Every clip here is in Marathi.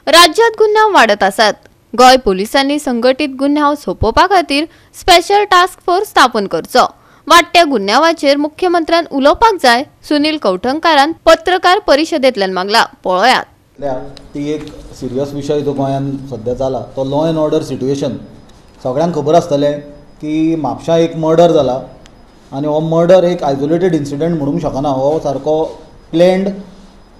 राज्यात गुन्हा वाढत आसात। गोय पोलिसांनी संघटित गुन्हा सोपोवपा खातीर स्पेशल टास्क फोर्स स्थापन करचो। वाडट्या गुन्ह्यावाचेर मुख्यमंत्र्यान उलोवपाक जाय, सुनील कौठणकारान पत्रकार परिशदेंतल्यान मागला। पळयात। ती एक सिरियस विषय जो गोंयान सध्या जाला तो लॉ एंड ऑर्डर सिट्युएशन। सगळ्यांक खबर आसतलें की म्हापशां एक मर्डर जाला आनी हो मर्डर एक आयसोलेटेड इन्सिडंट म्हणूंक शकना। हो सारको प्लॅन्ड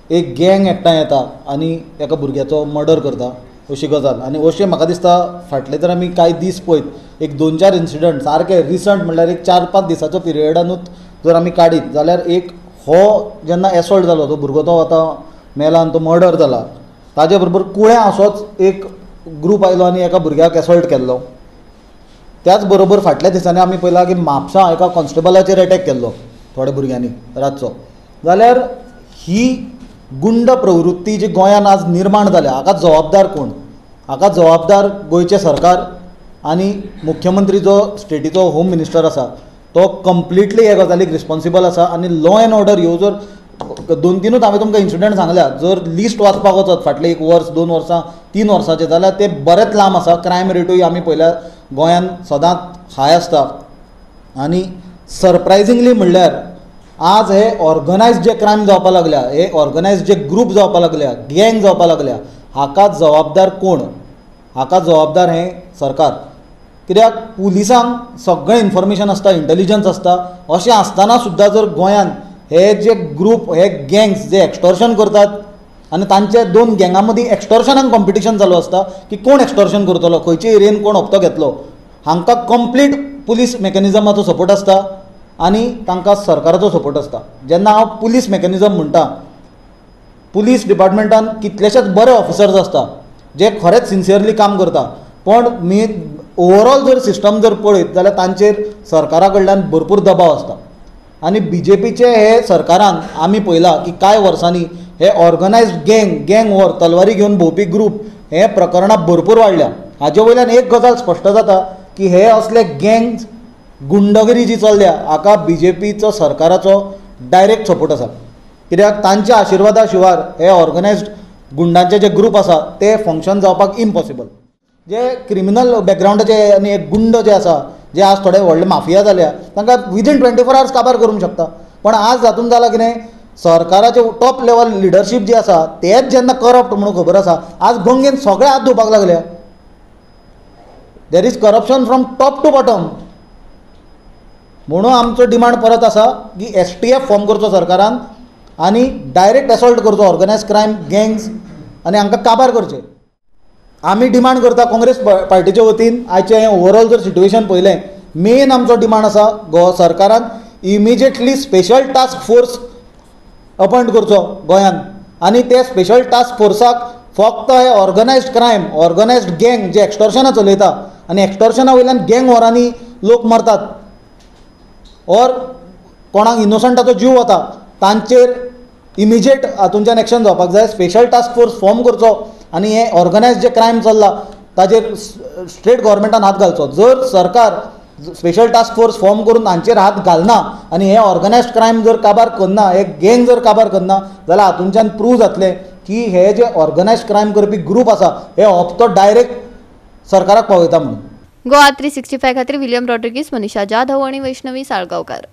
एक गँग एकठांय येता आनी एका भुरग्याचो मर्डर करता अशी गजाल। आनी अशें म्हाका दिसता फाटले जर आमी कांय दीस पळयत एक 2-4 इन्सिडंट सारके रिसंट म्हणल्यार एक 4-5 दिसाचो पिरियडानूच जर आमी काडीत जाल्यार एक हो जेन्ना एसॉल्ट जालो तो भुरगो तो आतां मेला आनी तो मर्डर जाला ताजे बरोबर कुळ्या असोच एक ग्रूप आयलो आनी एका भुरग्याक एसॉल्ट केल्लो। त्याच बरोबर फाटल्या दिसांनी आमी पळयलां की म्हापशां एका कॉन्स्टेबलाचेर अटॅक केल्लो थोड्या भुरग्यांनी रातचो। जाल्यार ही गुंड प्रवृत्ती जी गोंयान आज निर्माण जाल्या हाका जबाबदार कोण? हाका जबाबदार गोंयचे सरकार आनी मुख्यमंत्री जो स्टेटीचो होम मिनिस्टर आसा तो कंप्लिटली ह्या गजालीक रिस्पॉन्सिबल आसा। आनी लॉ एंड ऑर्डर ह्यो जर 2-3 हांवें तुमकां इन्सिडंट सांगल्या जर लिस्ट वाचपाक वचत फाटले 1 वर्स 2 वर्सां 3 वर्सांचे जाल्यार ते बरेच लांब आसा। क्रायम रेटूय आमी पळयल्या गोंयान सदांच हाय आसता। आनी सरप्रायझिंगली म्हणल्यार आज हे ऑर्गनायज्ड जे क्रायम जावपाक लागल्या, हे ऑर्गनायज्ड जे ग्रूप जावपाक लागल्या, गँग जावपाक लागल्या, हाका जबाबदार कोण? हाका जबाबदार हे सरकार। कित्याक पुलिसांक सगळें इन्फॉर्मेशन आसता, इंटेलिजन्स आसता, अशें आसतना सुद्दां जर गोंयान हे जे ग्रूप हे गँग्स जे एक्सटॉर्शन करतात आनी तांचे 2 गँगां मदीं एक्सटॉर्शनाक कॉम्पिटिशन चालू आसता की कोण एक्सटॉर्शन करतलो, खंयचे एरियेन कोण हप्तो घेतलो, हांकां कंप्लीट पुलीस मेकॅनिजमाचो सपोर्ट आसता आनी तांकां सरकाराचो सपोर्ट आसता। जेन्ना हांव पुलीस मेकॅनिजम म्हणटा, पुलीस डिपार्टमेंटान कितलेशेच बरे ऑफिसर्स आसता जे खरेंच सिन्सियरली काम करता, पण ओवरऑल जर सिस्टम जर पळयत जाल्यार तांचेर सरकारा कडल्यान भरपूर दबाव आसता। आनी बीजेपीचे हे सरकारान आमी पळयलां की कांय वर्सांनी हे ऑर्गनायज्ड गँग वॉर तलवारी घेवन भोंवपी ग्रूप हे प्रकरणां भरपूर वाडल्या। हाजे वयल्यान एक गजाल स्पश्ट जाता की हे असले गँग्स गुंडगिरी जी चल्ल्या हाका बीजेपीचो सरकाराचो डायरेक्ट सपोर्ट आसा। कित्याक तांच्या आशिर्वादा शिवाय हे ऑर्गनायज्ड गुंडांचे जे ग्रूप आसा ते फंक्शन जावपाक इम्पॉसिबल। जे क्रिमिनल बॅकग्रावंडाचे आनी एक गुंड जे आसा जे आज थोडे व्हडले माफिया जाल्या तांकां विदीन 24 hours काबार करूंक शकता। पण आज जातून जालां कितें सरकाराचे टॉप लेवल लिडरशीप जी आसा तेच जेन्ना करप्ट म्हणून खबर आसा आज गंगेन सगळे हात धुवपाक लागल्या। There is corruption from top to bottom. म्हणून आमचो डिमांड परत आसा की STF फॉर्म करचो सरकारान आनी डायरेक्ट असॉल्ट करचो ऑर्गनायज क्रायम गँग्स आनी हांकां काबार करचे। आमी डिमांड करता काँग्रेस पार्टीचे वतीन आयचें हें ओवरऑल जर सिट्युएशन पळयलें मेन आमचो डिमांड आसा सरकारान immediately special task force appoint करचो गोंयान आनी ते स्पेशल टास्क फोर्साक फक्त हे ऑर्गनायज्ड क्रायम ऑर्गनायज्ड गँग जे एक्सटॉर्शनां चलयता आनी एक्सटॉर्शना वयल्यान गँग वॉरांनी लोक मरतात और कोणाक इनोसंटाचो जीव वता तांचेर इमिजिएट हातूंच्यान एक्शन जावपाक जाय। स्पेशल टास्क फोर्स फॉर्म करचो आनी हे ऑर्गनायज्ड जे क्रायम चल्ला ताचेर स्टेट गव्हर्मेंटान हात घालचो। जर सरकार स्पेशल टास्क फोर्स फॉर्म करून हांचेर हात घालना आनी हे ऑर्गनायज्ड क्रायम जर काबार करना, हे गँग जर काबार करना जाल्यार हातूंच्यान प्रूव जातलें की हे जे ऑर्गनायज्ड क्रायम करपी ग्रूप आसा हे हप्तो डायरेक्ट सरकाराक पावयता म्हणून। गोवा 365 खातीर विलियम रॉड्रिगीस, मनीषा जाधव आनी वैष्णवी साळगांवकार।